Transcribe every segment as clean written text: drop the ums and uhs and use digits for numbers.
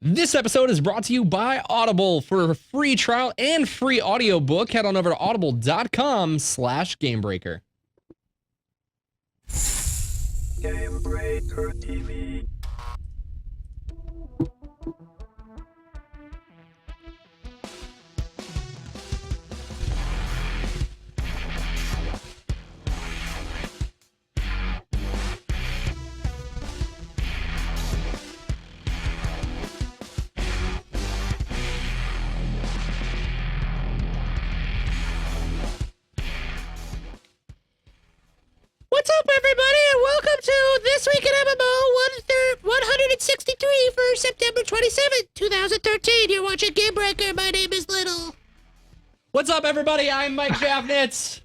This episode is brought to you by Audible. For a free trial and free audiobook, head on over to audible.com/gamebreaker. Gamebreaker TV. What's up, everybody, and welcome to This Week in MMO 163 for September 27th, 2013. You're watching Gamebreaker. My name is Little. What's up, everybody? I'm Mike Javnitz.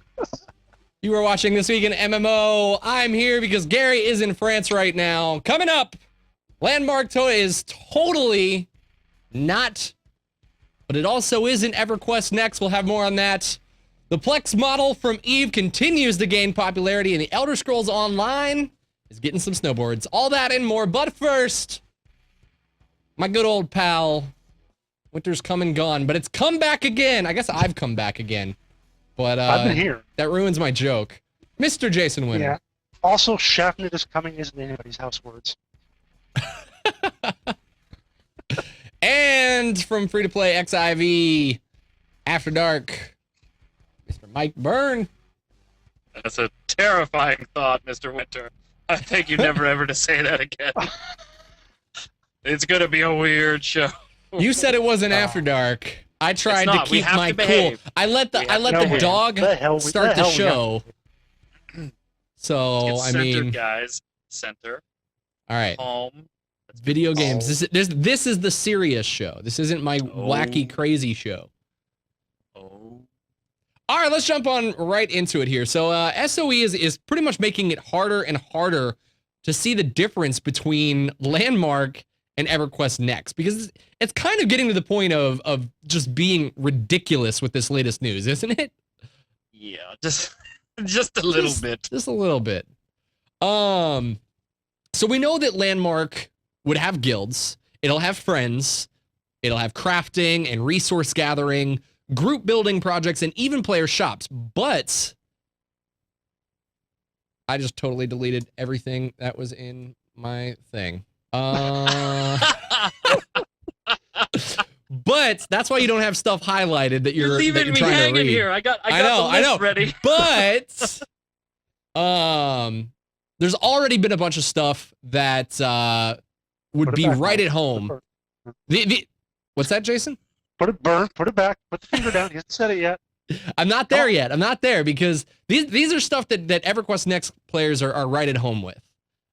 You are watching This Week in MMO. I'm here because Gary is in France right now. Coming up, Landmark is totally not, but it also isn't Everquest Next. We'll have more on that. The PLEX model from Eve continues to gain popularity, and the Elder Scrolls Online is getting some snowboards. All that and more, but first, my good old pal, winter's come and gone, but it's come back again. I guess I've come back again, but I've been here. That ruins my joke. Mr. Jason Winter. Yeah. Also, Shafnet is coming isn't anybody's house words. And from free-to-play XIV, After Dark, Mr. Mike Byrne. That's a terrifying thought, Mr. Winter. I think you never ever to say that again. It's gonna be a weird show. You said it wasn't After Dark. I tried to keep my cool. I let the dog start the show. So It's I center, mean, guys, center. all right. Home. Video games. This is the serious show. This isn't my wacky, crazy show. All right, let's jump on right into it here. So SOE is pretty much making it harder and harder to see the difference between Landmark and Everquest Next, because it's kind of getting to the point of just being ridiculous with this latest news, isn't it? Yeah, just a little bit. Just a little bit. So we know that Landmark would have guilds. It'll have friends. It'll have crafting and resource gathering, group building projects, and even player shops. But I just totally deleted everything that was in my thing. But that's why you don't have stuff highlighted that you're leaving me trying hanging to read. here. I got the list ready. But there's already been a bunch of stuff that would be right at home. What's that, Jason? Put it back, put the finger down, you haven't said it yet. I'm not there yet. I'm not there because these are stuff that Everquest Next players are right at home with.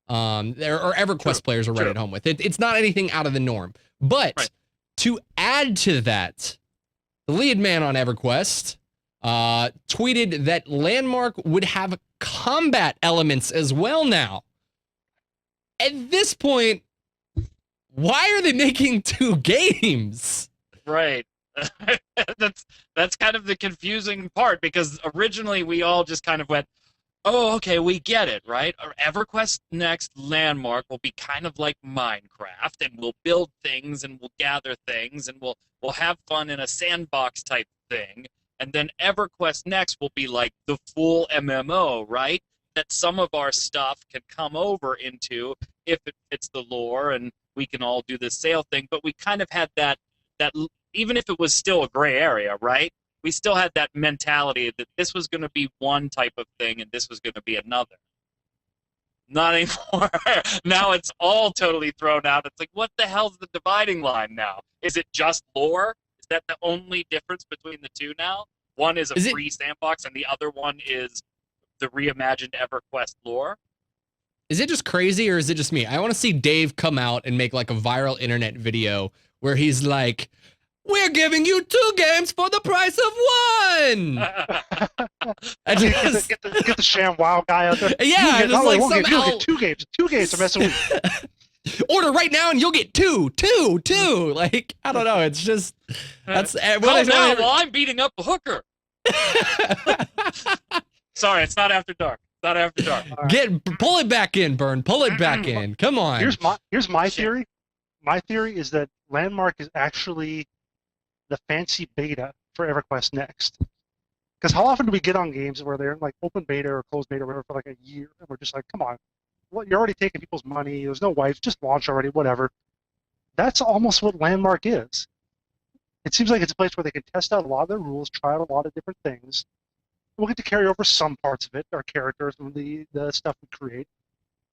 Or Everquest players are right at home with. It's not anything out of the norm. But to add to that, the lead man on Everquest tweeted that Landmark would have combat elements as well now. At this point, why are they making two games? Right. That's kind of the confusing part, because originally we all just kind of went, oh, okay, we get it, right? Everquest Next Landmark will be kind of like Minecraft, and we'll build things and we'll gather things and we'll have fun in a sandbox type thing. And then Everquest Next will be like the full MMO, right? That some of our stuff can come over into if it fits the lore and we can all do the sale thing. But we kind of had that even if it was still a gray area, right? We still had that mentality that this was going to be one type of thing and this was going to be another. Not anymore. Now it's all totally thrown out. It's like, what the hell's the dividing line now? Is it just lore? Is that the only difference between the two now? One is a free sandbox and the other one is the reimagined Everquest lore? Is it just crazy or is it just me? I want to see Dave come out and make like a viral internet video where he's like, we're giving you 2 games for the price of 1. Get the sham wow guy out there. Yeah, just like somehow you'll get 2 games. 2 games are messing with you. Order right now and you'll get 2. Like, I don't know. It's just that's well, I'm beating up a hooker. Sorry, it's not After Dark. Not After Dark. Pull it back in, Burn. Pull it back in. Come on. Here's my theory. my theory is that Landmark is actually the fancy beta for EverQuest Next. Because how often do we get on games where they're in like open beta or closed beta or whatever for like a year, and we're just like, come on, well, you're already taking people's money. There's no wife, just launch already, whatever. That's almost what Landmark is. It seems like it's a place where they can test out a lot of their rules, try out a lot of different things. We'll get to carry over some parts of it, our characters and the stuff we create.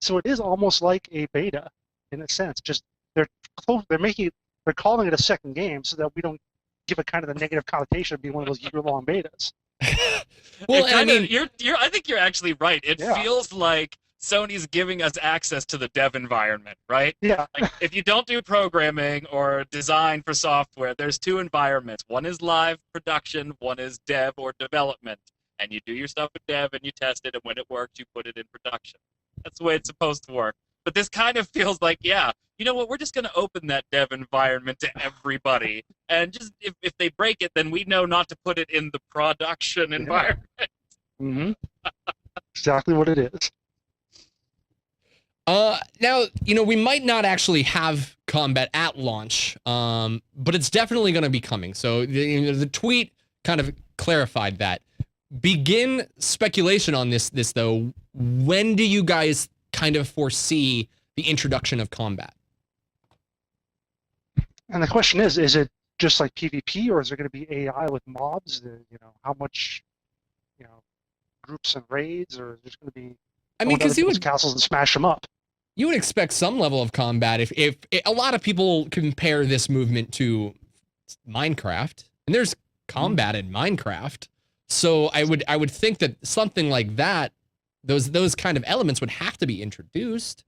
So it is almost like a beta in a sense. Just they're calling it a second game so that we don't give it kind of the negative connotation of being one of those year-long betas. Well, I mean, I think you're actually right. It Yeah. feels like Sony's giving us access to the dev environment, right? Yeah. Like, if you don't do programming or design for software, there's two environments. One is live production, one is dev or development. And you do your stuff in dev and you test it, and when it works, you put it in production. That's the way it's supposed to work. But this kind of feels like, yeah, you know what, we're just going to open that dev environment to everybody. And just if they break it, then we know not to put it in the production environment. Mm-hmm. Exactly what it is. Now, we might not actually have combat at launch, but it's definitely going to be coming. So the tweet kind of clarified that. Begin speculation on this though. When do you guys kind of foresee the introduction of combat? And the question is it just like PvP, or is there going to be AI with mobs? How much, groups and raids, or is there going to be? I mean, because you would castles and smash them up. You would expect some level of combat if a lot of people compare this movement to Minecraft, and there's combat in Minecraft. So I would think that something like that, those kind of elements would have to be introduced.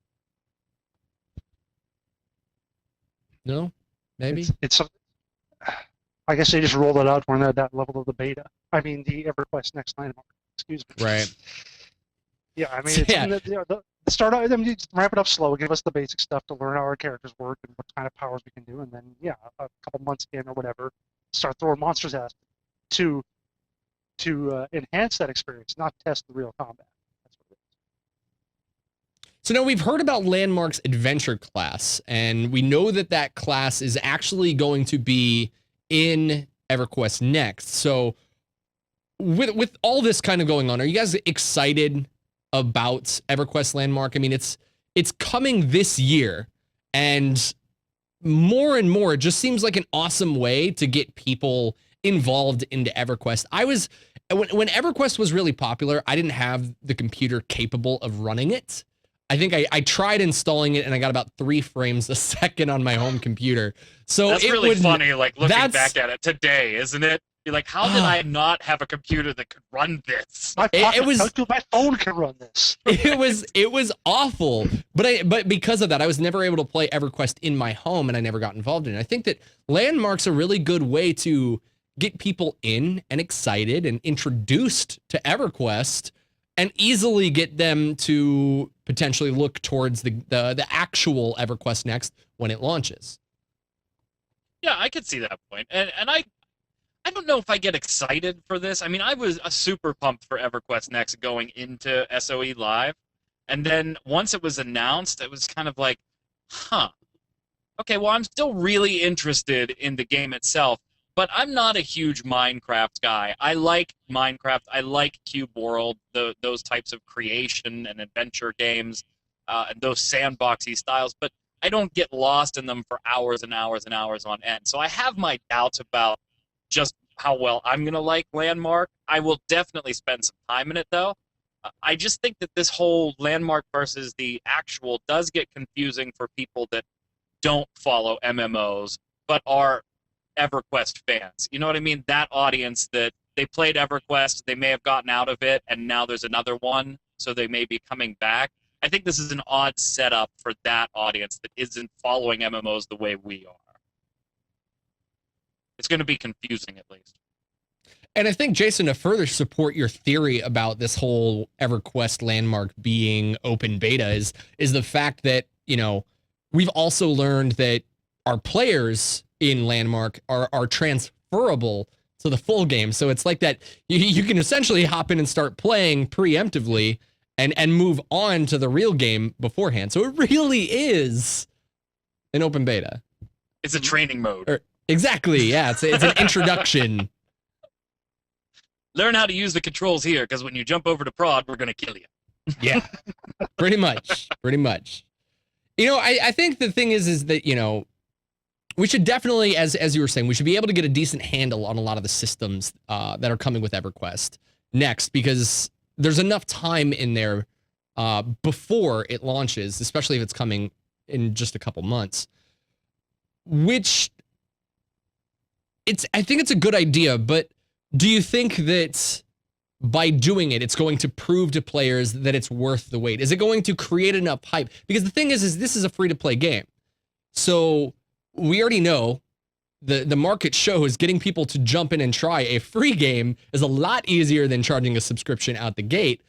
No, maybe it's I guess they just rolled it out. We're not at that level of the beta. I mean, the EverQuest Next Landmark. Excuse me. Right. Yeah, I mean, the start out. I mean, just ramp it up slow. Give us the basic stuff to learn how our characters work and what kind of powers we can do, and then a couple months in or whatever, start throwing monsters at it to enhance that experience, not test the real combat. That's what it is. So now we've heard about Landmark's adventure class, and we know that class is actually going to be in EverQuest Next. So with all this kind of going on, are you guys excited about EverQuest Landmark? I mean, it's coming this year, and more, it just seems like an awesome way to get people involved into EverQuest. When EverQuest was really popular, I didn't have the computer capable of running it. I think I tried installing it and I got about 3 frames a second on my home computer. So that's really funny, like looking back at it today, isn't it? You're like, how did I not have a computer that could run this? My phone can run this. It was awful, but because of that, I was never able to play EverQuest in my home, and I never got involved in it. I think that Landmark's a really good way to get people in and excited and introduced to EverQuest, and easily get them to potentially look towards the actual EverQuest Next when it launches. Yeah, I could see that point. And I don't know if I get excited for this. I mean, I was super pumped for EverQuest Next going into SOE Live. And then once it was announced, it was kind of like, okay, well, I'm still really interested in the game itself. But I'm not a huge Minecraft guy. I like Minecraft. I like Cube World, those types of creation and adventure games, and those sandboxy styles. But I don't get lost in them for hours and hours and hours on end. So I have my doubts about just how well I'm going to like Landmark. I will definitely spend some time in it, though. I just think that this whole Landmark versus the actual does get confusing for people that don't follow MMOs, but are EverQuest fans. You know what I mean? That audience that they played EverQuest, they may have gotten out of it, and now there's another one, so they may be coming back. I think this is an odd setup for that audience that isn't following MMOs the way we are. It's going to be confusing, at least. And I think, Jason, to further support your theory about this whole EverQuest Landmark being open beta is the fact that, we've also learned that our players in Landmark are transferable to the full game. So it's like that you can essentially hop in and start playing preemptively and move on to the real game beforehand. So it really is An open beta. It's a training mode. Exactly. Yeah. It's an introduction. Learn how to use the controls here, because when you jump over to prod, we're gonna kill you. Yeah. Pretty much. Pretty much. I think the thing is that, we should definitely, as you were saying, we should be able to get a decent handle on a lot of the systems that are coming with EverQuest Next, because there's enough time in there before it launches, especially if it's coming in just a couple months, which I think it's a good idea, but do you think that by doing it, it's going to prove to players that it's worth the wait? Is it going to create enough hype? Because the thing is this is a free-to-play game. So we already know the market shows getting people to jump in and try a free game is a lot easier than charging a subscription out the gate.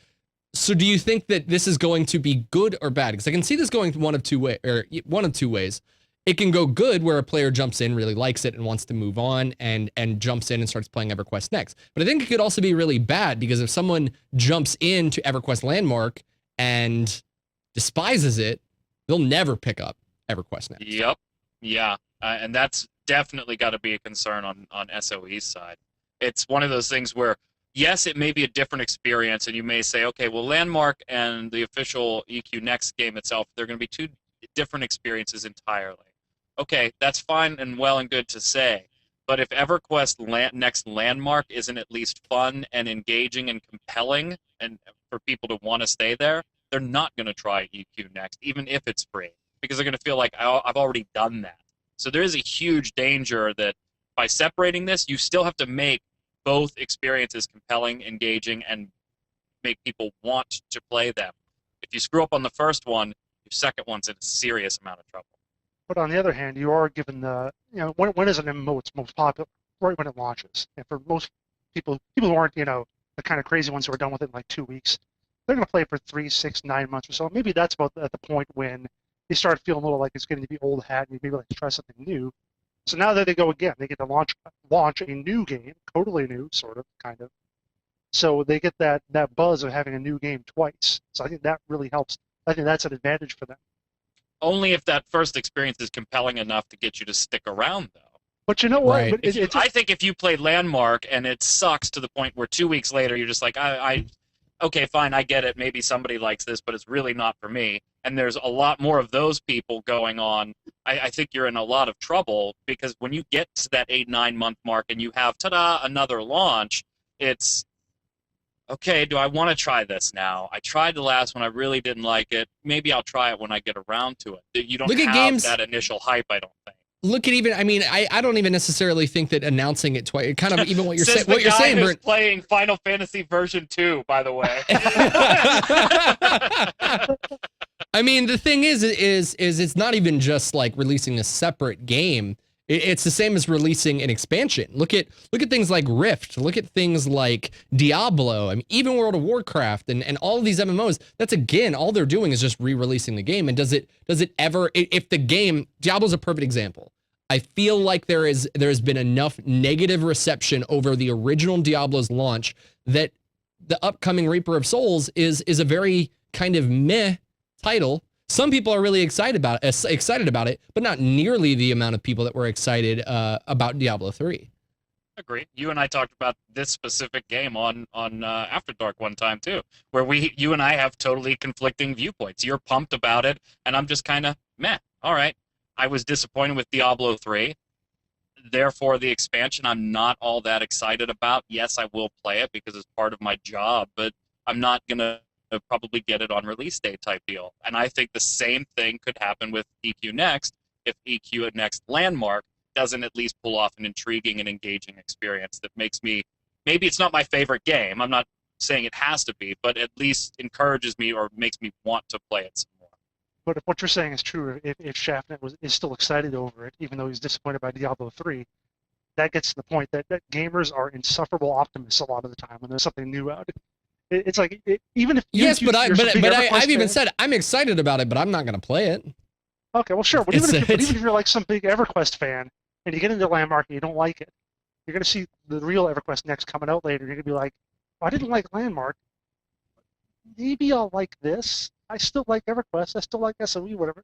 So do you think that this is going to be good or bad? Because I can see this going one of two ways. It can go good where a player jumps in, really likes it, and wants to move on and jumps in and starts playing EverQuest Next. But I think it could also be really bad, because if someone jumps into EverQuest Landmark and despises it, they'll never pick up EverQuest Next. Yep. Yeah. And that's definitely got to be a concern on SOE's side. It's one of those things where, yes, it may be a different experience, and you may say, okay, well, Landmark and the official EQ Next game itself, they're going to be two different experiences entirely. Okay, that's fine and well and good to say, but if EverQuest Next Landmark isn't at least fun and engaging and compelling, and for people to want to stay there, they're not going to try EQ Next, even if it's free, because they're going to feel like, I've already done that. So there is a huge danger that by separating this, you still have to make both experiences compelling, engaging, and make people want to play them. If you screw up on the first one, your second one's in a serious amount of trouble. But on the other hand, you are given the, when is an MMO its most popular? Right when it launches. And for most people who aren't, the kind of crazy ones who are done with it in like 2 weeks, they're going to play for 3, 6, 9 months or so. Maybe that's about at the point when they start feeling a little like it's getting to be old hat and you maybe like to try something new. So now that they go again, they get to launch a new game, totally new, sort of, kind of. So they get that buzz of having a new game twice. So I think that really helps. I think that's an advantage for them. Only if that first experience is compelling enough to get you to stick around, though. But you know what? Right. I think if you played Landmark and it sucks to the point where 2 weeks later you're just like, okay, fine, I get it. Maybe somebody likes this, but it's really not for me. And there's a lot more of those people going on. I think you're in a lot of trouble, because when you get to that 8-9 month mark and you have, ta-da, another launch, it's, okay, do I want to try this now? I tried the last one. I really didn't like it. Maybe I'll try it when I get around to it. You don't have that initial hype, I don't think. Look at I don't even necessarily think that announcing it twice, kind of even what you're saying. What you're saying, Brent, playing Final Fantasy version 2, by the way. The thing is it's not even just like releasing a separate game. It's the same as releasing an expansion. Look at things like Rift. Look at things like Diablo. Even World of Warcraft and all of these MMOs. That's, again, all they're doing is just re-releasing the game. And does it ever? If the game, Diablo's a perfect example. I feel like there has been enough negative reception over the original Diablo's launch that the upcoming Reaper of Souls is a very kind of meh title. Some people are really excited about it, but not nearly the amount of people that were excited about Diablo 3. Agree. You and I talked about this specific game on After Dark one time too, where you and I have totally conflicting viewpoints. You're pumped about it, and I'm just kind of meh. All right. I was disappointed with Diablo 3. Therefore, the expansion I'm not all that excited about. Yes, I will play it because it's part of my job, but I'm not gonna probably get it on release day type deal. And I think the same thing could happen with EQ Next if EQ Next Landmark doesn't at least pull off an intriguing and engaging experience that makes me, maybe it's not my favorite game, I'm not saying it has to be, but at least encourages me or makes me want to play it some more. But if what you're saying is true, if Shaftnet is still excited over it, even though he's disappointed by Diablo 3, that gets to the point that gamers are insufferable optimists a lot of the time when there's something new out. It's like, even if I've even said I'm excited about it, but I'm not going to play it. Okay, well, sure. But even if you're like some big EverQuest fan and you get into Landmark and you don't like it, you're going to see the real EverQuest Next coming out later. You're going to be like, oh, I didn't like Landmark. Maybe I'll like this. I still like EverQuest. I still like SOE, whatever.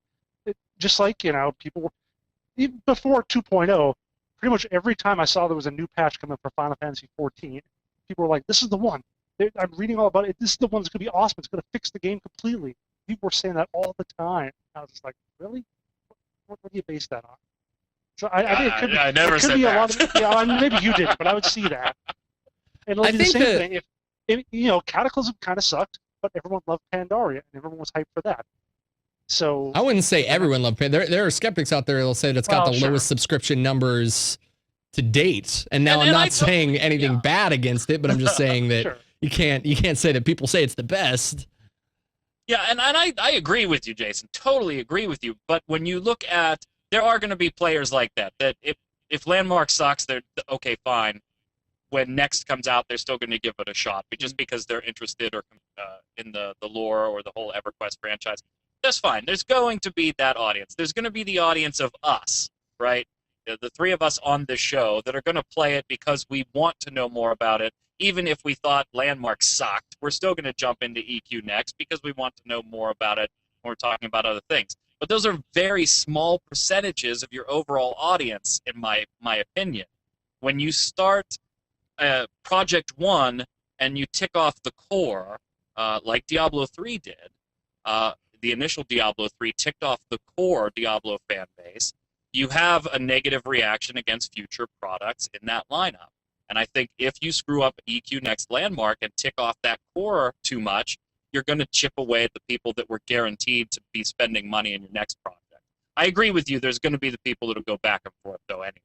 just like, people were, even before 2.0, pretty much every time I saw there was a new patch coming for Final Fantasy 14, people were like, this is the one. I'm reading all about it. This is the one that's going to be awesome. It's going to fix the game completely. People were saying that all the time. I was just like, really? What do you base that on? So I think it could be, I never said be that. a lot of, yeah, maybe you didn't, but I would see that. And it'll be the same thing. If Cataclysm kind of sucked, but everyone loved Pandaria, and everyone was hyped for that. So I wouldn't say everyone loved Pandaria. There are skeptics out there that'll say that it's got the sure. lowest subscription numbers to date. And now I'm not saying anything bad against it, but I'm just saying that sure. you can't say that people say it's the best. Yeah, and I agree with you, Jason. Totally agree with you. But when you look at, there are going to be players like that if Landmark sucks, they're okay, fine. When Next comes out, they're still going to give it a shot, but just because they're interested or in the lore or the whole EverQuest franchise. That's fine. There's going to be that audience. There's going to be the audience of us, right? The three of us on this show that are going to play it because we want to know more about it. Even if we thought Landmark sucked, we're still going to jump into EQ Next because we want to know more about it when we're talking about other things. But those are very small percentages of your overall audience, in my opinion. When you start Project 1 and you tick off the core, like Diablo 3 did, the initial Diablo 3 ticked off the core Diablo fan base, you have a negative reaction against future products in that lineup. And I think if you screw up EQ Next Landmark and tick off that core too much, you're going to chip away at the people that were guaranteed to be spending money in your next project. I agree with you. There's going to be the people that will go back and forth, though, anyway.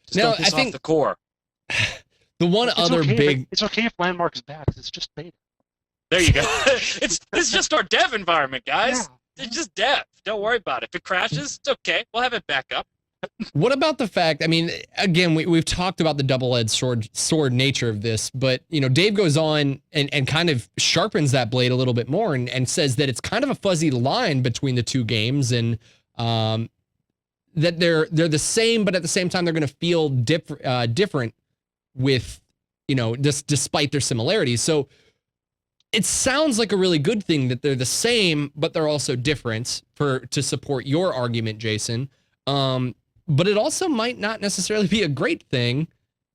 Just don't piss off the core. The one other big... It's okay if Landmark is bad, because it's just beta. There you go. It's just our dev environment, guys. Yeah. It's just dev. Don't worry about it. If it crashes, it's okay. We'll have it back up. What about the fact, I mean, again, we've talked about the double-edged sword nature of this, but, Dave goes on and kind of sharpens that blade a little bit more and says that it's kind of a fuzzy line between the two games, and that they're the same, but at the same time, they're going to feel different with, despite their similarities. So it sounds like a really good thing that they're the same, but they're also different to support your argument, Jason. But it also might not necessarily be a great thing,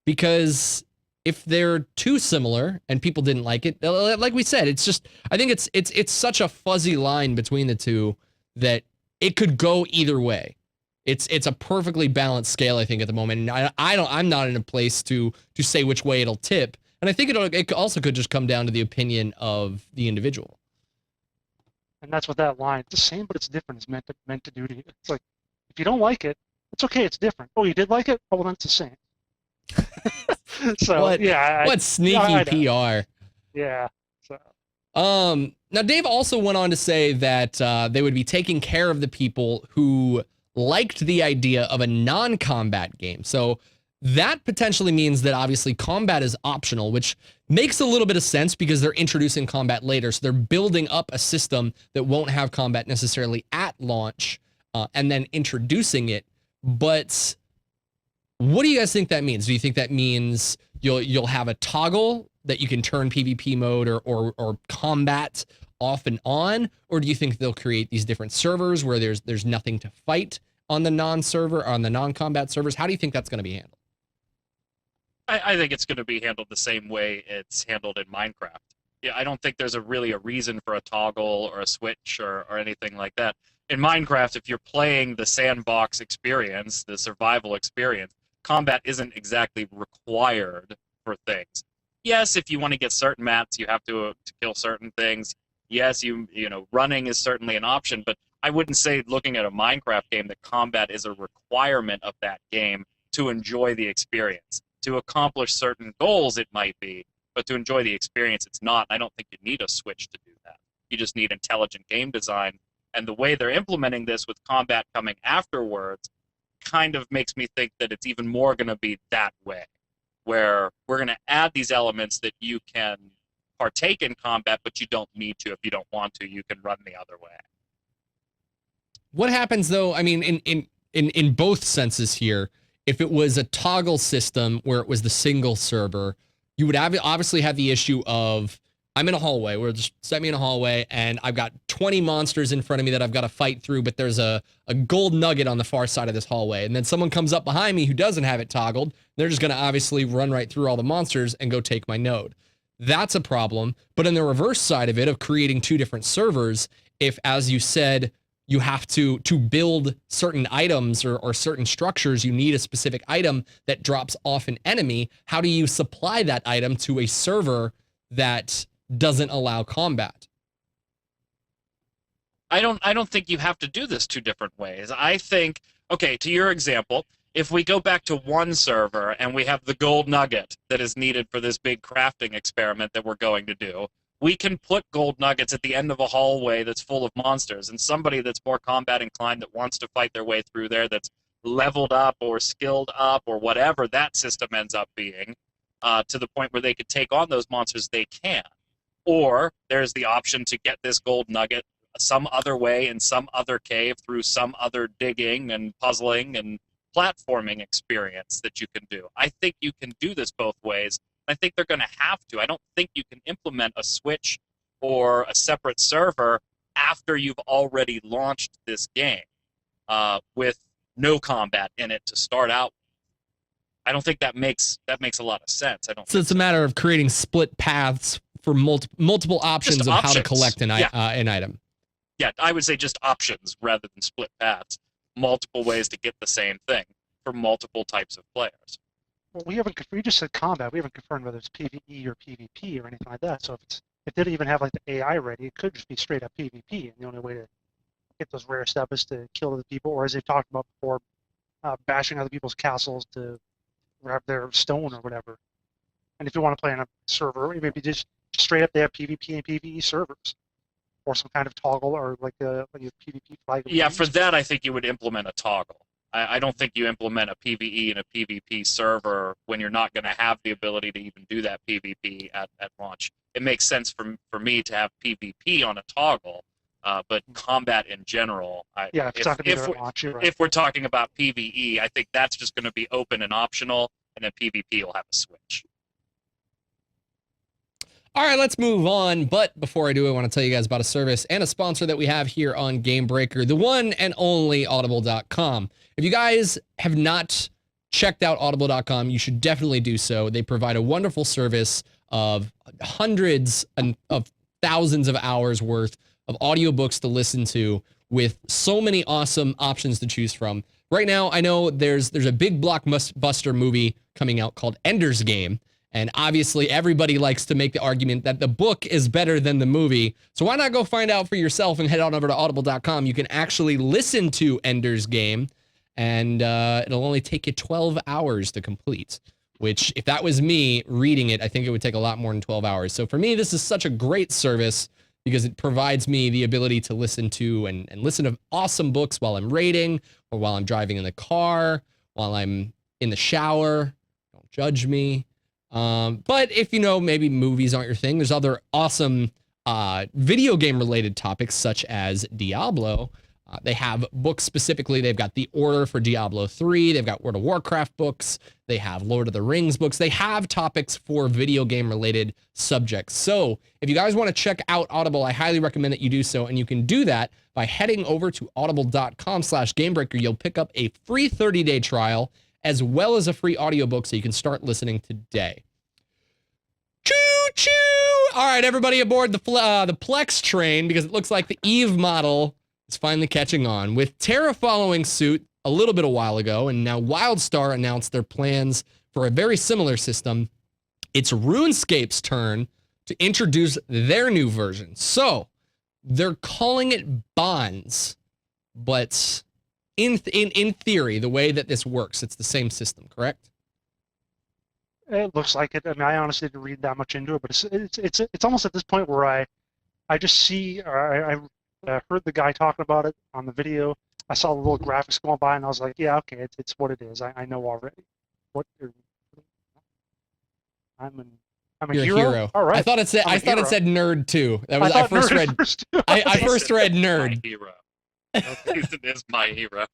because if they're too similar and people didn't like it, like we said, it's just, I think it's such a fuzzy line between the two that it could go either way. It's a perfectly balanced scale, I think, at the moment. And I'm not in a place to say which way it'll tip. And I think it also could just come down to the opinion of the individual. And that's what that line, it's the same, but it's different, is meant to do to you. It's like, if you don't like it, it's okay, it's different. Oh, you did like it? Oh, well, then it's the same. So, what sneaky PR. Yeah. So. Now, Dave also went on to say that they would be taking care of the people who liked the idea of a non-combat game. So that potentially means that obviously combat is optional, which makes a little bit of sense because they're introducing combat later. So they're building up a system that won't have combat necessarily at launch, and then introducing it. But what do you guys think that means? Do you think that means you'll have a toggle that you can turn PvP mode or combat off and on? Or do you think they'll create these different servers where there's nothing to fight on the non-combat servers? How do you think that's going to be handled? I think it's going to be handled the same way it's handled in Minecraft. Yeah, I don't think there's really a reason for a toggle or a switch or anything like that. In Minecraft, if you're playing the sandbox experience, the survival experience, combat isn't exactly required for things. Yes, if you want to get certain mats, you have to kill certain things. Yes, running is certainly an option, but I wouldn't say, looking at a Minecraft game, that combat is a requirement of that game to enjoy the experience. To accomplish certain goals, it might be, but to enjoy the experience, it's not. I don't think you need a switch to do that. You just need intelligent game design. And the way they're implementing this with combat coming afterwards kind of makes me think that it's even more going to be that way, where we're going to add these elements that you can partake in combat, but you don't need to. If you don't want to, you can run the other way. What happens, though, I mean, in both senses here, if it was a toggle system where it was the single server, you would obviously have the issue of I'm in a hallway. We're just set me in a hallway, and I've got 20 monsters in front of me that I've got to fight through, but there's a gold nugget on the far side of this hallway. And then someone comes up behind me who doesn't have it toggled. They're just going to obviously run right through all the monsters and go take my node. That's a problem. But in the reverse side of it, of creating two different servers, if, as you said, you have to build certain items or certain structures, you need a specific item that drops off an enemy, how do you supply that item to a server that doesn't allow combat? I don't think you have to do this two different ways. I think, okay, to your example, if we go back to one server and we have the gold nugget that is needed for this big crafting experiment that we're going to do, we can put gold nuggets at the end of a hallway that's full of monsters, and somebody that's more combat inclined that wants to fight their way through there, that's leveled up or skilled up or whatever that system ends up being, to the point where they could take on those monsters, they can. Or there's the option to get this gold nugget some other way in some other cave through some other digging and puzzling and platforming experience that you can do. I think you can do this both ways. I think they're going to have to. I don't think you can implement a switch or a separate server after you've already launched this game with no combat in it to start out. I don't think that makes a lot of sense. I don't. So it's a matter of creating split paths for multiple options of how to collect an item. Yeah, I would say just options rather than split paths. Multiple ways to get the same thing for multiple types of players. Well, we just said combat. We haven't confirmed whether it's PvE or PvP or anything like that. So if they didn't even have like the AI ready, it could just be straight up PvP. And the only way to get those rare stuff is to kill other people, or as they've talked about before, bashing other people's castles to grab their stone or whatever. And if you want to play on a server, maybe just straight up they have PvP and PvE servers, or some kind of toggle, or like a PvP flag. Yeah, for that I think you would implement a toggle. I don't think you implement a PvE and a PvP server when you're not going to have the ability to even do that PvP at launch. It makes sense for me to have PvP on a toggle, but combat in general, if we're talking about PvE, I think that's just going to be open and optional, and then PvP will have a switch. All right, let's move on. But before I do, I want to tell you guys about a service and a sponsor that we have here on Game Breaker, the one and only Audible.com. If you guys have not checked out Audible.com, you should definitely do so. They provide a wonderful service of hundreds of thousands of hours worth of audiobooks to listen to with so many awesome options to choose from. Right now, I know there's a big blockbuster movie coming out called Ender's Game. And obviously, everybody likes to make the argument that the book is better than the movie. So why not go find out for yourself and head on over to audible.com. You can actually listen to Ender's Game, and it'll only take you 12 hours to complete, which if that was me reading it, I think it would take a lot more than 12 hours. So for me, this is such a great service because it provides me the ability to listen to and listen to awesome books while I'm raiding, or while I'm driving in the car, while I'm in the shower. Don't judge me. But if maybe movies aren't your thing, there's other awesome video game related topics such as Diablo. They have books specifically. They've got The Order for Diablo 3. They've got World of Warcraft books. They have Lord of the Rings books. They have topics for video game related subjects. So if you guys want to check out Audible, I highly recommend that you do so. And you can do that by heading over to audible.com/gamebreaker. You'll pick up a free 30-day trial as well as a free audiobook so you can start listening today. Choo-choo! All right, everybody aboard the PLEX train, because it looks like the Eve model is finally catching on. With Terra following suit a little bit a while ago, and now WildStar announced their plans for a very similar system, it's RuneScape's turn to introduce their new version. So, they're calling it Bonds, but in theory, the way that this works, it's the same system, correct? It looks like it. I mean, I honestly didn't read that much into it, but it's almost at this point where I just see, or I heard the guy talking about it on the video. I saw the little graphics going by, and I was like, yeah, okay, it's what it is. I know already. I'm a hero. All right. I thought it said nerd too. That was I first read. I first read nerd. My hero. Okay. It is my hero.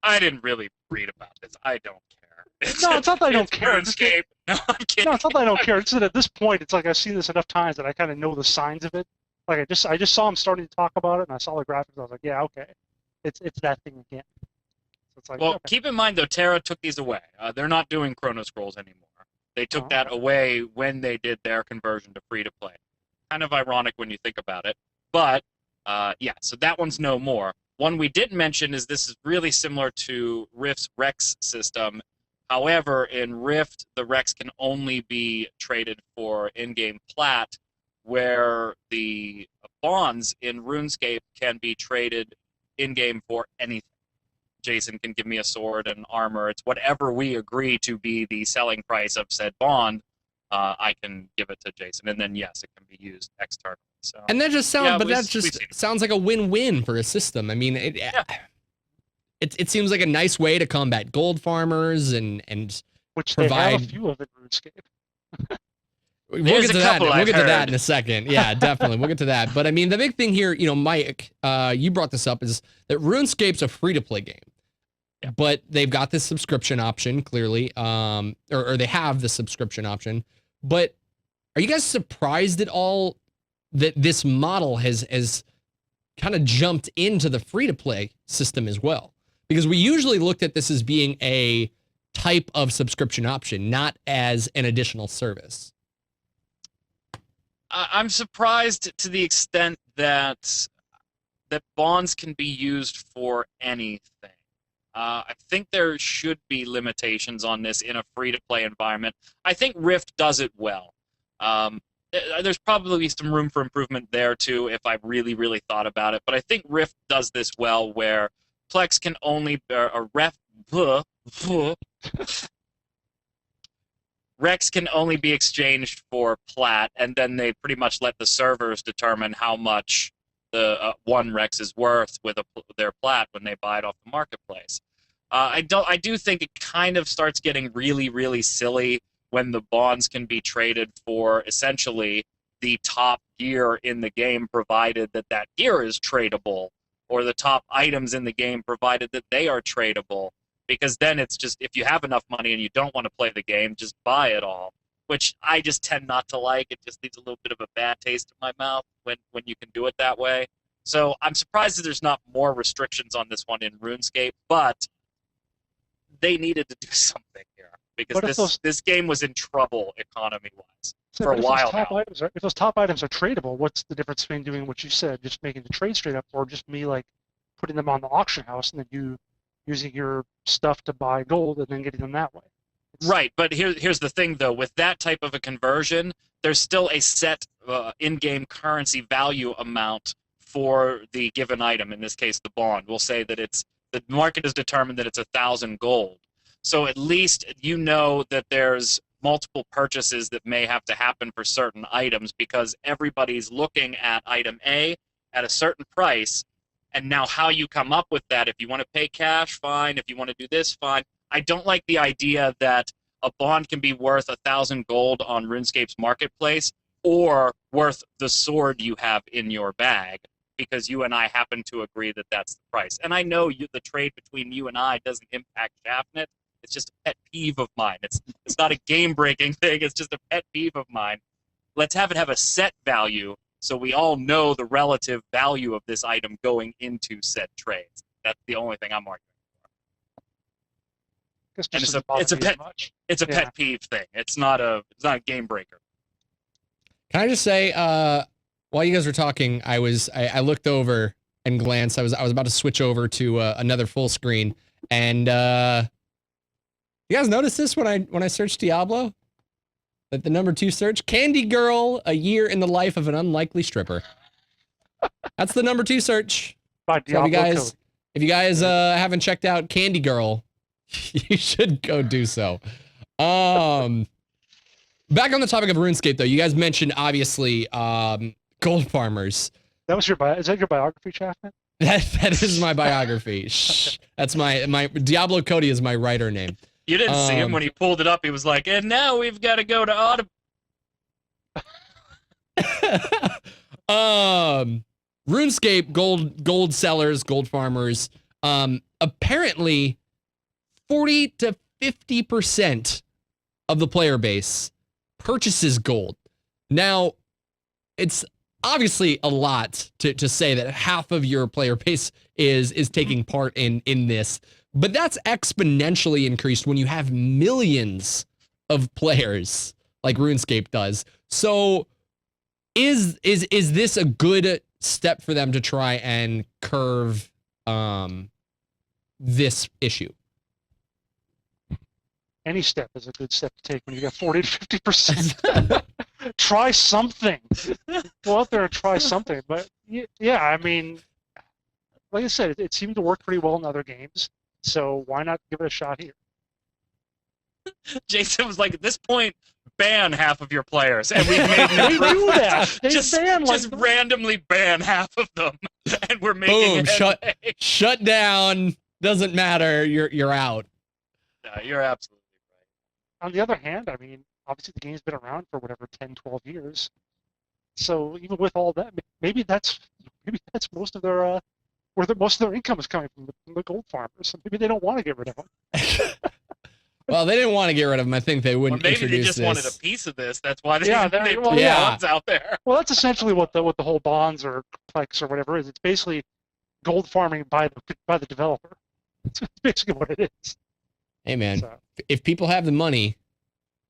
I didn't really read about this. I don't care. No, it's not that I don't care. RuneScape. No, I'm kidding. No, it's not that I don't care. It's that at this point, it's like I've seen this enough times that I kind of know the signs of it. Like I just saw him starting to talk about it, and I saw the graphics. I was like, yeah, okay, it's that thing again. So it's like, Well, okay. keep in mind though, Terra took these away. They're not doing Chrono Scrolls anymore. They took that away when they did their conversion to free to play. Kind of ironic when you think about it, but yeah. So that one's no more. One we didn't mention is this is really similar to Rift's Rex system. However, in Rift, the Rex can only be traded for in-game plat, where the bonds in RuneScape can be traded in-game for anything. Jason can give me a sword and armor. It's whatever we agree to be the selling price of said bond. I can give it to Jason, and then yes, it can be used externally. So, And that just sounds, yeah, but that we've just seen it. sounds like a win-win for a system. I mean, it seems like a nice way to combat gold farmers and Which provide. they have a few of in RuneScape. We'll There's get to a that. couple We'll I've get to that heard. in a second. Yeah, definitely. We'll get to that. But I mean, the big thing here, you know, Mike, you brought this up, is that RuneScape's a free-to-play game. Yeah. But they've got this subscription option, clearly, or they have the subscription option. But are you guys surprised at all that this model has kind of jumped into the free-to-play system as well? Because we usually looked at this as being a type of subscription option, not as an additional service. I'm surprised to the extent that bonds can be used for anything. I think there should be limitations on this in a free-to-play environment. I think Rift does it well. There's probably some room for improvement there too if I really, really thought about it. But I think Rift does this well, where PLEX can only Rex can only be exchanged for plat, and then they pretty much let the servers determine how much the one Rex is worth with their plat when they buy it off the marketplace. I do think it kind of starts getting really, really silly when the bonds can be traded for essentially the top gear in the game, provided that that gear is tradable, or the top items in the game, provided that they are tradable. Because then it's just, if you have enough money and you don't want to play the game, just buy it all, which I just tend not to like. It just leaves a little bit of a bad taste in my mouth when you can do it that way. So I'm surprised that there's not more restrictions on this one in RuneScape, but they needed to do something here, because this game was in trouble economy-wise for a while now. If those top items are tradable, what's the difference between doing what you said, just making the trade straight up, or just me like putting them on the auction house and then you using your stuff to buy gold and then getting them that way? Right, but here's the thing, though. With that type of a conversion, there's still a set in-game currency value amount for the given item, in this case the bond. We'll say that the market has determined that it's 1,000 gold. So at least you know that there's multiple purchases that may have to happen for certain items, because everybody's looking at item A at a certain price. And now how you come up with that, if you want to pay cash, fine. If you want to do this, fine. I don't like the idea that a bond can be worth 1,000 gold on RuneScape's marketplace, or worth the sword you have in your bag, because you and I happen to agree that that's the price. And I know the trade between you and I doesn't impact Shaftnet. It's just a pet peeve of mine. It's not a game-breaking thing. It's just a pet peeve of mine. Let's have it have a set value, so we all know the relative value of this item going into said trades. That's the only thing I'm arguing for. And it's a pet peeve thing. It's not a game breaker. Can I just say, while you guys were talking, I looked over and glanced. I was about to switch over to another full screen, and you guys notice this when I searched Diablo? That the #2 search, Candy Girl, a year in the life of an unlikely stripper. That's the #2 search. By So Diablo if you guys haven't checked out Candy Girl, you should go do so. Back on the topic of RuneScape, though, you guys mentioned obviously gold farmers. Is that your biography, Shaftnet? That is my biography. Shh. That's my Diablo Cody is my writer name. You didn't see him when he pulled it up. He was like, and now we've got to go to Audible. RuneScape gold sellers, gold farmers. Apparently 40 to 50% of the player base purchases gold. Now, it's obviously a lot to say that half of your player base is taking part in this, but that's exponentially increased when you have millions of players like RuneScape does. So is this a good step for them to try and curve this issue? Any step is a good step to take when you got 40 to 50%. Try something. Go out there and try something. But yeah, I mean, like I said, it seemed to work pretty well in other games. So why not give it a shot here? Jason was like, at this point, ban half of your players, and we've made an They do improvement. that. They just ban, like, just randomly ban half of them, and we're making Boom! headway. Shut down. Doesn't matter. You're out. No, you're absolutely On the other hand, I mean, obviously the game's been around for whatever 10, 12 years. So even with all that, maybe that's most of their most of their income is coming from the gold farmers. So maybe they don't want to get rid of them. Well, they didn't want to get rid of them. I think they right. Or wouldn't maybe introduce they just this. wanted a piece of this. That's why they, Yeah, they well, put yeah. bonds out there. Well, that's essentially what the whole bonds or PLEX or whatever is. It's basically gold farming by the developer. It's basically what it is. Hey man, So, if people have the money,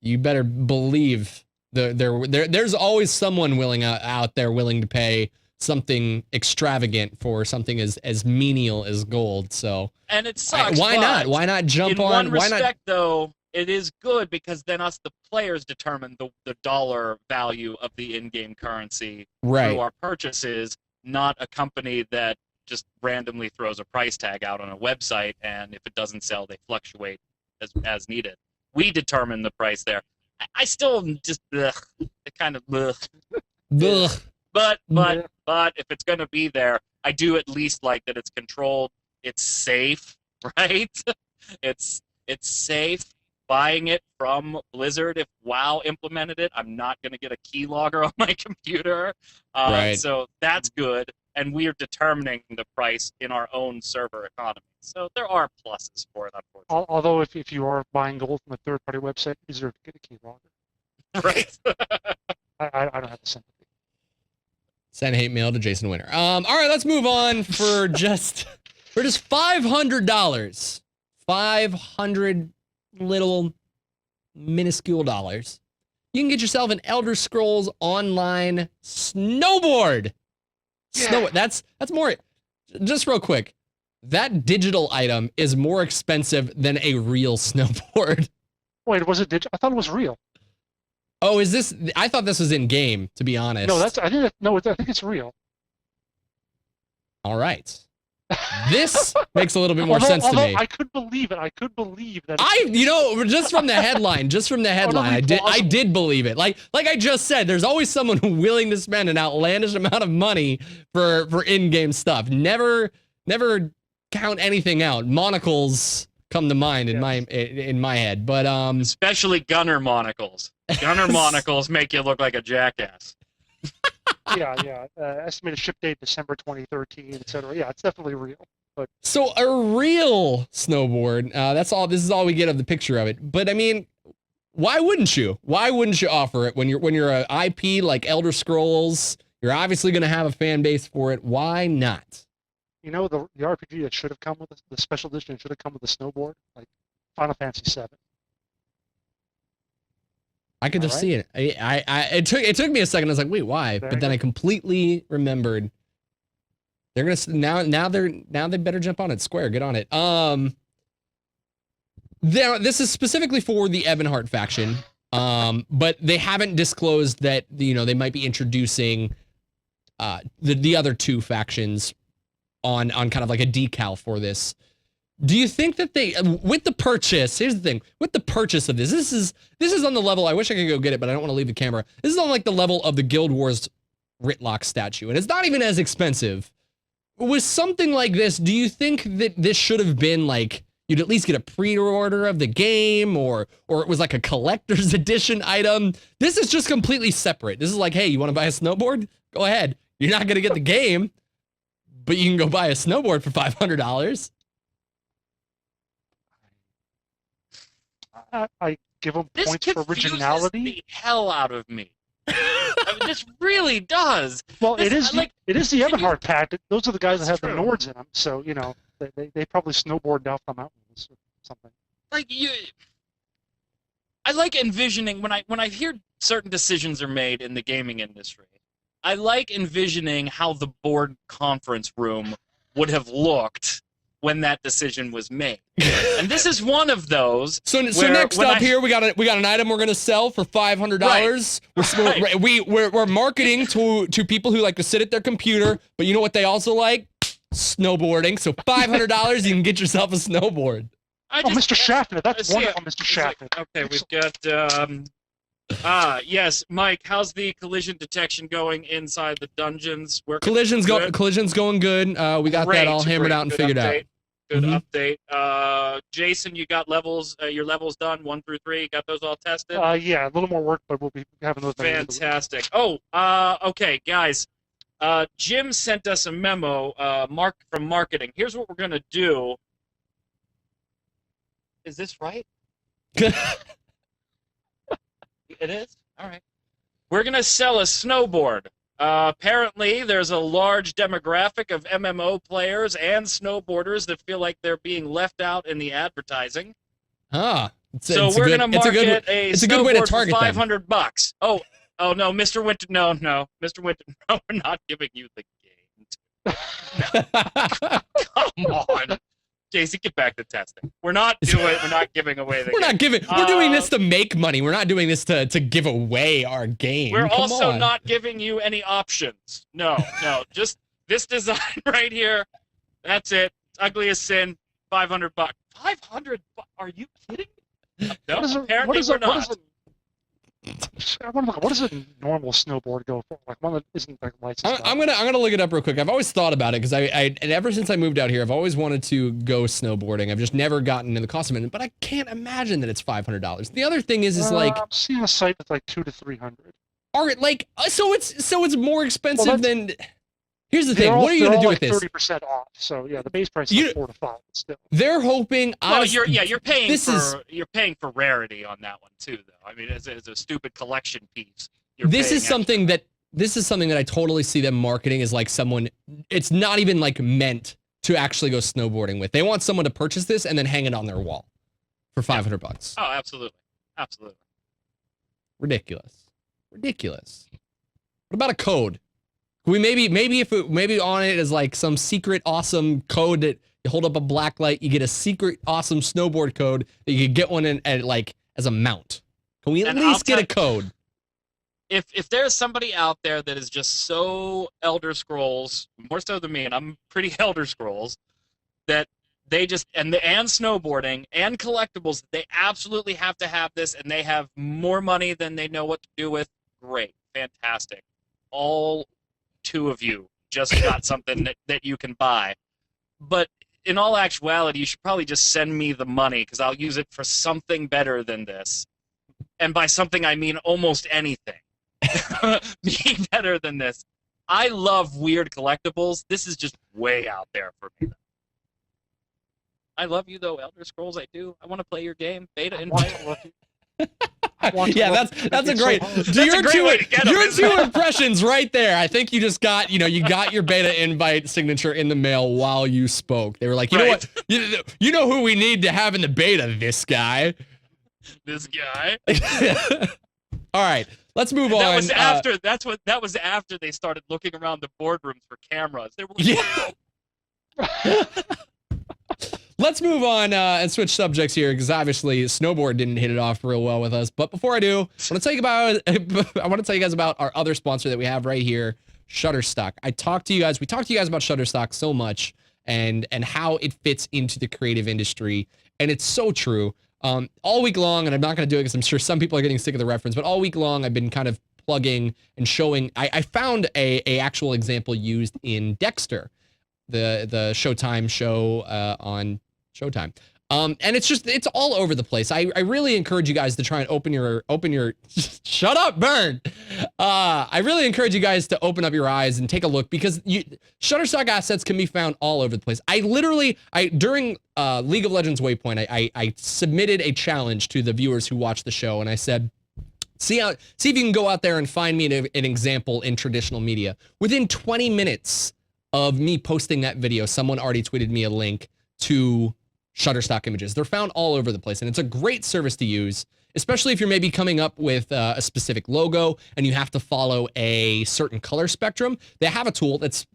you better believe there's always someone out there willing to pay something extravagant for something as menial as gold. So And it sucks. why not? but Why not jump in on? one Why respect, not? though, it is good because then us, the players, determine the dollar value of the in-game currency Right. through our purchases, not a company that just randomly throws a price tag out on a website, and if it doesn't sell, they fluctuate as needed. We determine the price there. I still just kind of Ugh. but Yeah. but if it's going to be there, I do at least like that it's controlled, it's safe, right? it's safe. Buying it from Blizzard, if WoW implemented it, I'm not going to get a keylogger on my computer. Right. So that's good, and we are determining the price in our own server economy. So there are pluses for it, unfortunately. although if you are buying gold from a third-party website, you deserve to get a keylogger. Right. I don't have the sympathy. Send hate mail to Jason Winter. All right, let's move on for just $500. 500 little minuscule dollars. You can get yourself an Elder Scrolls Online snowboard. Yeah. That's more. Just real quick, that digital item is more expensive than a real snowboard. Wait, was it digital? I thought it was real. Oh, is this? I thought this was in game. To be honest. No, I think it's real. All right. This makes a little bit more although, sense to although me. I could believe it. I could believe that. Just from the headline, I did believe it. Like I just said, there's always someone willing to spend an outlandish amount of money for in-game stuff. Never count anything out. Monocles come to mind in my head, but Especially gunner monocles. Gunner monocles make you look like a jackass. yeah. Estimated ship date December 2013, etc. Yeah, it's definitely real. But so a real snowboard. That's all. This is all we get of the picture of it. But I mean, why wouldn't you? Why wouldn't you offer it when you're an IP like Elder Scrolls? You're obviously going to have a fan base for it. Why not? you know the RPG that should have come with the special edition should have come with a snowboard, like Final Fantasy VII. I could just All see it. It took me a second. I was like, wait, why? Very But then I good. completely remembered. They're gonna now they better jump on it. Square, get on it. This is specifically for the Ebonheart faction. But they haven't disclosed that they might be introducing the other two factions on kind of like a decal for this. Do you think that they, with the purchase, here's the thing, with the purchase of this is on the level, I wish I could go get it, but I don't want to leave the camera. This is on like the level of the Guild Wars Ritlock statue, and it's not even as expensive. With something like this, do you think that this should have been like, you'd at least get a pre-order of the game, or it was like a collector's edition item? This is just completely separate. This is like, hey, you want to buy a snowboard? Go ahead. You're not going to get the game, but you can go buy a snowboard for $500. I give them This points for confuses originality. the hell out of me. I mean, this really does. Well, This- it is. like, It is the Evanhard pack. Those are the guys that have That's the true. Nords in them. So they probably snowboard down the mountains or something. like you I like envisioning when I hear certain decisions are made in the gaming industry. I like envisioning how the board conference room would have looked when that decision was made. And this is one of those. So where next when up I- here, we got an item we're gonna sell for $500. Right. We're marketing to people who like to sit at their computer, but you know what they also like? Snowboarding. So $500, you can get yourself a snowboard. Mr. Schaffner, that's see wonderful, it. Mr. It's Schaffner. like, okay, we've got yes, Mike, how's the collision detection going inside the dungeons? Collision's good? going good. We got that all hammered out and Good figured update. out. Good Mhm. update. Jason, you got levels. Your levels done 1 through 3. Got those all tested. Yeah, a little more work, but we'll be having those. by the end of the week. Fantastic. Oh, okay, guys. Jim sent us a memo. From marketing. Here's what we're gonna do. Is this right? It is? All right. We're going to sell a snowboard. Apparently, there's a large demographic of MMO players and snowboarders that feel like they're being left out in the advertising. Ah, So we're going to market a it's a good way to snowboard target for them. $500. Oh, no, Mr. Winter. No, Mr. Winter. No, we're not giving you the game. Come on. Jason, get back to testing. We're not giving away the game. We're doing this to make money. We're not doing this to give away our game. We're Come also on. not giving you any options. No, just this design right here. That's it. It's ugly as sin. $500. $500? Are you kidding? No, apparently we're not. What does a normal snowboard go for? Like one that isn't like licensed. I'm gonna look it up real quick. I've always thought about it because and ever since I moved out here, I've always wanted to go snowboarding. I've just never gotten into the cost of it, but I can't imagine that it's $500. The other thing is like, I'm seeing a site that's like $200 to $300. so it's more expensive Well, than. Here's the thing. What are you gonna do with this? 30% off. So yeah, the base price is like 4 to 5 still. They're hoping. Well, honestly, you're paying this you're paying for rarity on that one too, though. I mean, as a stupid collection piece. This is something that I totally see them marketing as like someone. It's not even like meant to actually go snowboarding with. They want someone to purchase this and then hang it on their wall for $500. Oh, absolutely. Ridiculous. What about a code? Can we maybe on it is like some secret awesome code that you hold up a black light, you get a secret awesome snowboard code that you could get one as a mount. Can we at least get a code? If there's somebody out there that is just so Elder Scrolls, more so than me, and I'm pretty Elder Scrolls, that they just and snowboarding and collectibles, they absolutely have to have this, and they have more money than they know what to do with. Great, fantastic. All 2 of you just got something that you can buy. But in all actuality, you should probably just send me the money because I'll use it for something better than this. And by something, I mean almost anything. Being better than this. I love weird collectibles. This is just way out there for me. I love you, though, Elder Scrolls. I do. I want to play your game. Beta invite. Yeah, that's a great. Your two impressions right there. I think you just got you got your beta invite signature in the mail while you spoke. They were like, know what, you know who we need to have in the beta? This guy. This guy. All right, let's move on. That was after. That was after they started looking around the boardrooms for cameras. They were like, Let's move on and switch subjects here because obviously snowboard didn't hit it off real well with us. But before I do, I want to tell you guys about our other sponsor that we have right here, Shutterstock. We talked to you guys about Shutterstock so much and how it fits into the creative industry, and it's so true. All week long, and I'm not going to do it because I'm sure some people are getting sick of the reference, but all week long I've been kind of plugging and showing. I found a actual example used in Dexter, the Showtime show on Showtime. And it's all over the place. I really encourage you guys to try and open your shut up, Burn. I really encourage you guys to open up your eyes and take a look, because Shutterstock assets can be found all over the place. During League of Legends Waypoint, I submitted a challenge to the viewers who watch the show, and I said, see if you can go out there and find me an example in traditional media. Within 20 minutes of me posting that video, someone already tweeted me a link to Shutterstock images. They're found all over the place, and it's a great service to use, especially if you're maybe coming up with a specific logo and you have to follow a certain color spectrum. They have a tool that's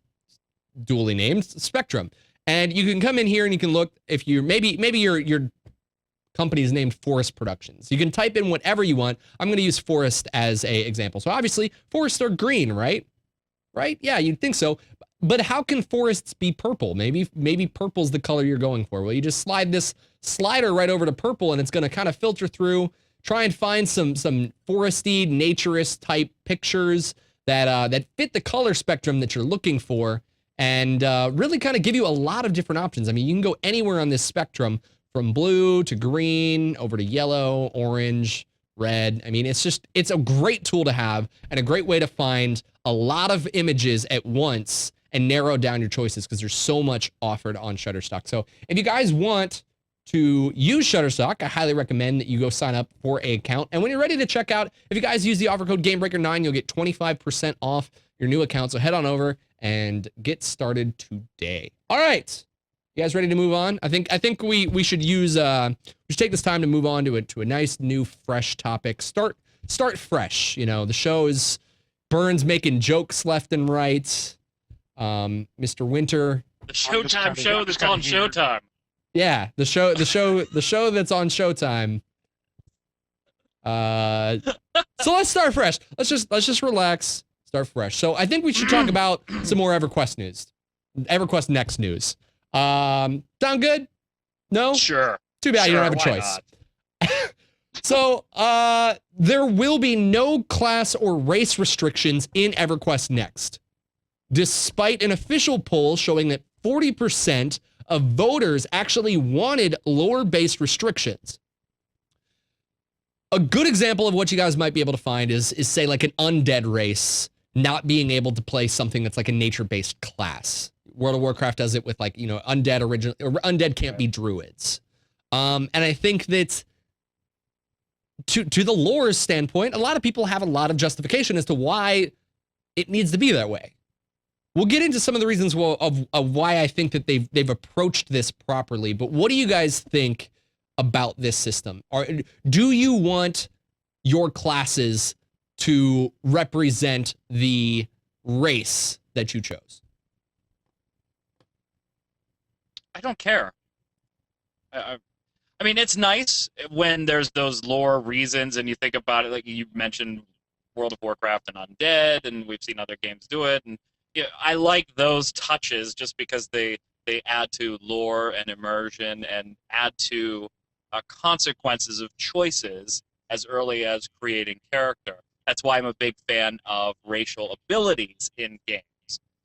duly named Spectrum, and you can come in here and you can look if you're maybe your company is named Forest Productions. You can type in whatever you want. I'm going to use forest as a example. So obviously forests are green, right? Right? Yeah, you'd think so. But how can forests be purple? Maybe purple's the color you're going for. Well, you just slide this slider right over to purple, and it's going to kind of filter through, try and find some foresty, naturist type pictures that fit the color spectrum that you're looking for, and really kind of give you a lot of different options. I mean, you can go anywhere on this spectrum, from blue to green, over to yellow, orange, red. I mean, it's a great tool to have and a great way to find a lot of images at once and narrow down your choices, because there's so much offered on Shutterstock. So if you guys want to use Shutterstock, I highly recommend that you go sign up for an account. And when you're ready to check out, if you guys use the offer code GameBreaker9, you'll get 25% off your new account. So head on over and get started today. All right. You guys ready to move on? I think we should use we should take this time to move on to a nice new fresh topic. Start fresh. You know, the show is Burns making jokes left and right. Mr. Winter. The Showtime show that's on Showtime. Yeah, the show that's on Showtime. So let's start fresh. Let's just relax, start fresh. So I think we should talk about some more EverQuest news. EverQuest Next news. Sound good? No? Sure. Too bad you don't have a Why choice. not? So, there will be no class or race restrictions in EverQuest Next, despite an official poll showing that 40% of voters actually wanted lore-based restrictions. A good example of what you guys might be able to find is say like an undead race not being able to play something that's like a nature-based class. World of Warcraft does it with like, you know, undead can't be druids. And I think that to the lore's standpoint, a lot of people have a lot of justification as to why it needs to be that way. We'll get into some of the reasons of why I think that they've approached this properly, but what do you guys think about this system? Or do you want your classes to represent the race that you chose? I don't care. I mean, it's nice when there's those lore reasons and you think about it, like you mentioned World of Warcraft and Undead, and we've seen other games do it. And yeah, I like those touches just because they add to lore and immersion and add to consequences of choices as early as creating character. That's why I'm a big fan of racial abilities in games,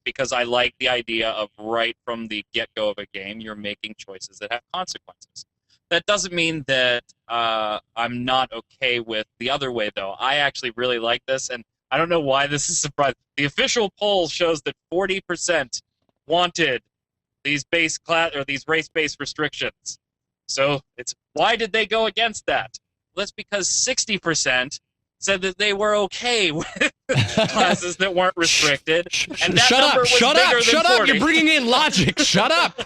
because I like the idea of right from the get-go of a game, you're making choices that have consequences. That doesn't mean that I'm not okay with the other way, though. I actually really like this, and I don't know why this is surprising. The official poll shows that 40% wanted these these race-based restrictions. So why did they go against that? Well, that's because 60% said that they were okay with classes that weren't restricted. And that number was bigger than 40. Shut up! You're bringing in logic. Shut up!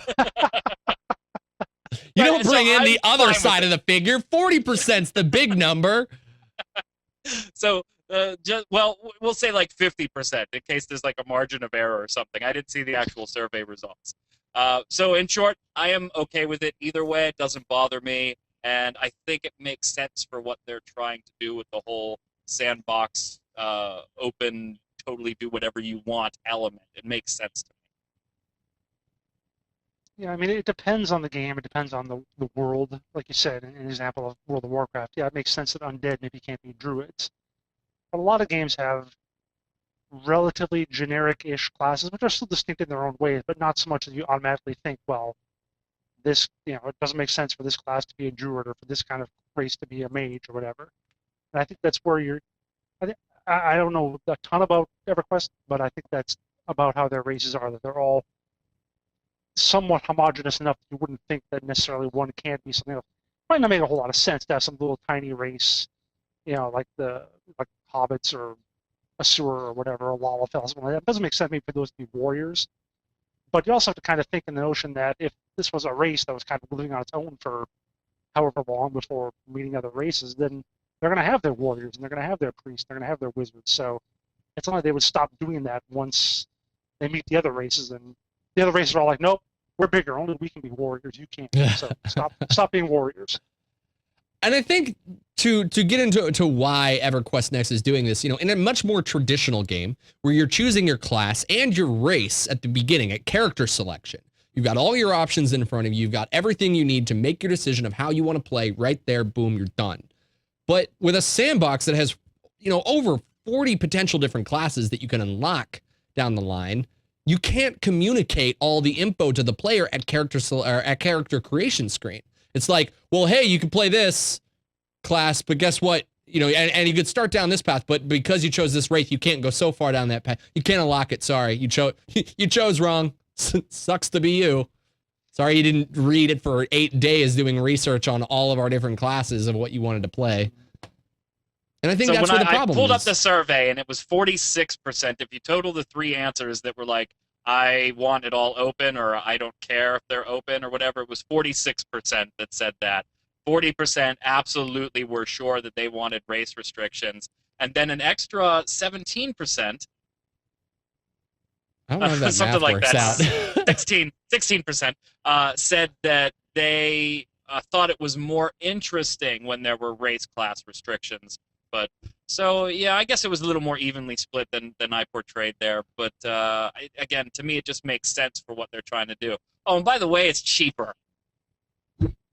You don't bring in the other side of the figure. 40%'s the big number. So, we'll say like 50% in case there's like a margin of error or something. I didn't see the actual survey results. So in short, I am okay with it either way. It doesn't bother me. And I think it makes sense for what they're trying to do with the whole sandbox, open, totally do whatever you want element. It makes sense to me. Yeah, I mean, it depends on the game. It depends on the world. Like you said, in an example of World of Warcraft, yeah, it makes sense that undead maybe can't be druids. But a lot of games have relatively generic-ish classes, which are still distinct in their own ways, but not so much that you automatically think, well, this, it doesn't make sense for this class to be a druid or for this kind of race to be a mage or whatever. And I think that's where I don't know a ton about EverQuest, but I think that's about how their races are, that they're all somewhat homogenous enough that you wouldn't think that necessarily one can't be something else. Might not make a whole lot of sense to have some little tiny race, like hobbits or Asur or whatever, or Lalafell, something like that. It doesn't make sense maybe for those to be warriors. But you also have to kind of think in the notion that if this was a race that was kind of living on its own for however long before meeting other races, then they're going to have their warriors and they're going to have their priests, they're going to have their wizards. So it's not like they would stop doing that once they meet the other races, and the other races are all like, nope, we're bigger, only we can be warriors, you can't. So stop being warriors. And I think to get into why EverQuest Next is doing this, in a much more traditional game where you're choosing your class and your race at the beginning at character selection. You've got all your options in front of you. You've got everything you need to make your decision of how you want to play right there. Boom, you're done. But with a sandbox that has, over 40 potential different classes that you can unlock down the line, you can't communicate all the info to the player at character creation screen. It's like, well, hey, you can play this class, but guess what? And you could start down this path, but because you chose this race, you can't go so far down that path. You can't unlock it. Sorry, you chose wrong. Sucks to be you. Sorry you didn't read it for 8 days doing research on all of our different classes of what you wanted to play. And I think that's where the problem is. I pulled up the survey, and it was 46%. If you total the 3 answers that were like, I want it all open, or I don't care if they're open, or whatever, it was 46% that said that. 40% absolutely were sure that they wanted race restrictions. And then an extra 17%. I don't know if that something math like works that. out. 16% said that they thought it was more interesting when there were race class restrictions. But so yeah, I guess it was a little more evenly split than I portrayed there. But again, to me, it just makes sense for what they're trying to do. Oh, and by the way, it's cheaper.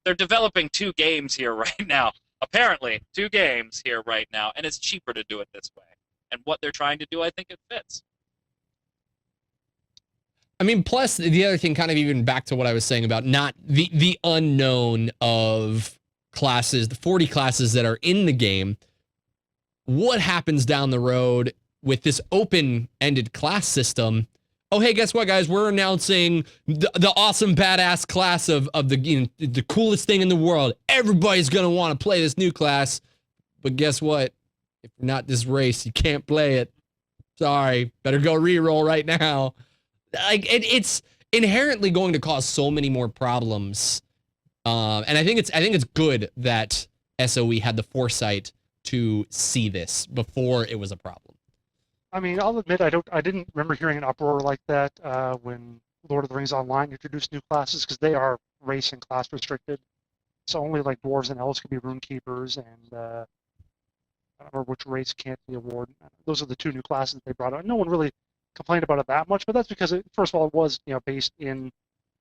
They're developing 2 games here right now. Apparently, 2 games here right now, and it's cheaper to do it this way. And what they're trying to do, I think it fits. I mean, plus the other thing, kind of even back to what I was saying about not the unknown of classes, the 40 classes that are in the game. What happens down the road with this open-ended class system? Oh, hey, guess what, guys? We're announcing the awesome badass class of the coolest thing in the world. Everybody's gonna want to play this new class, but guess what? If you're not this race, you can't play it. Sorry, better go reroll right now. Like it's inherently going to cause so many more problems, and I think it's good that SOE had the foresight to see this before it was a problem. I mean, I'll admit I didn't remember hearing an uproar like that when Lord of the Rings Online introduced new classes, because they are race and class restricted. So only like dwarves and elves can be rune keepers, and I don't remember which race can't be a warden. Those are the 2 new classes they brought out. No one really complained about it that much, but that's because first of all, it was based in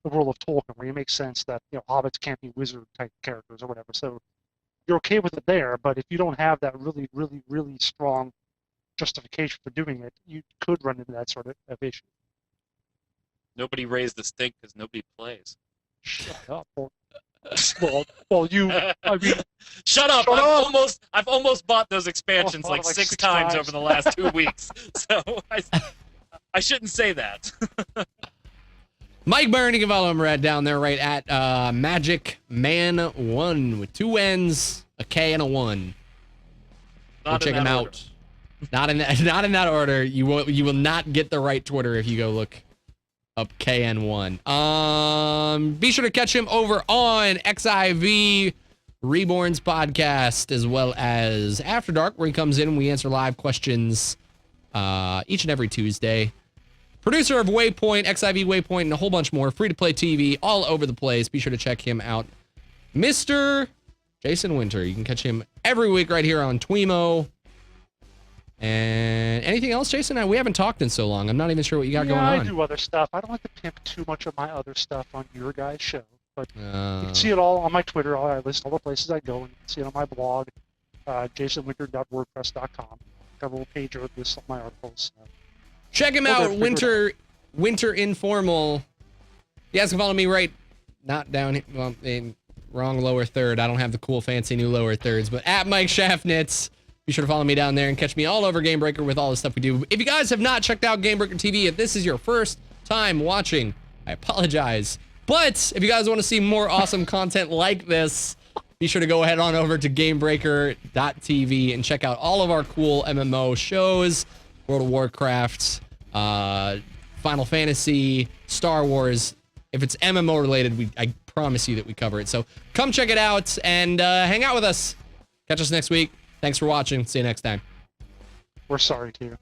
the world of Tolkien, where it makes sense that hobbits can't be wizard type characters or whatever. So you're okay with it there, but if you don't have that really, really, really strong justification for doing it, you could run into that sort of issue. Nobody raised the stink because nobody plays. Shut up. Well, you. I mean, shut up! I've almost bought those expansions like 6 times over the last 2 weeks, so I shouldn't say that. Mike Byrne, you can follow him right down there, right at Magic Man 1 with 2 N's, a K, and a 1. Go check him out. Not in that order. You will not get the right Twitter if you go look up KN1. Be sure to catch him over on XIV Reborn's podcast, as well as After Dark, where he comes in and we answer live questions each and every Tuesday. Producer of Waypoint, XIV Waypoint, and a whole bunch more. Free-to-play TV all over the place. Be sure to check him out. Mr. Jason Winter. You can catch him every week right here on TWIMMO. And anything else, Jason? We haven't talked in so long. I'm not even sure what you got going on. I do other stuff. I don't like to pimp too much of my other stuff on your guys' show. But you can see it all on my Twitter. I list all the places I go, and you can see it on my blog, jasonwinter.wordpress.com. Got a little page with this on my articles. Check him out, Winter Informal. You guys can follow me right not down. Well, wrong lower third. I don't have the cool fancy new lower thirds, but at Mike Schaffnitz. Be sure to follow me down there and catch me all over Game Breaker with all the stuff we do. If you guys have not checked out Game Breaker TV, if this is your first time watching, I apologize. But if you guys want to see more awesome content like this, be sure to go ahead on over to GameBreaker.tv and check out all of our cool MMO shows, World of Warcraft, Final Fantasy, Star Wars. If it's MMO related, I promise you that we cover it. So come check it out and hang out with us. Catch us next week. Thanks for watching. See you next time. We're sorry, too.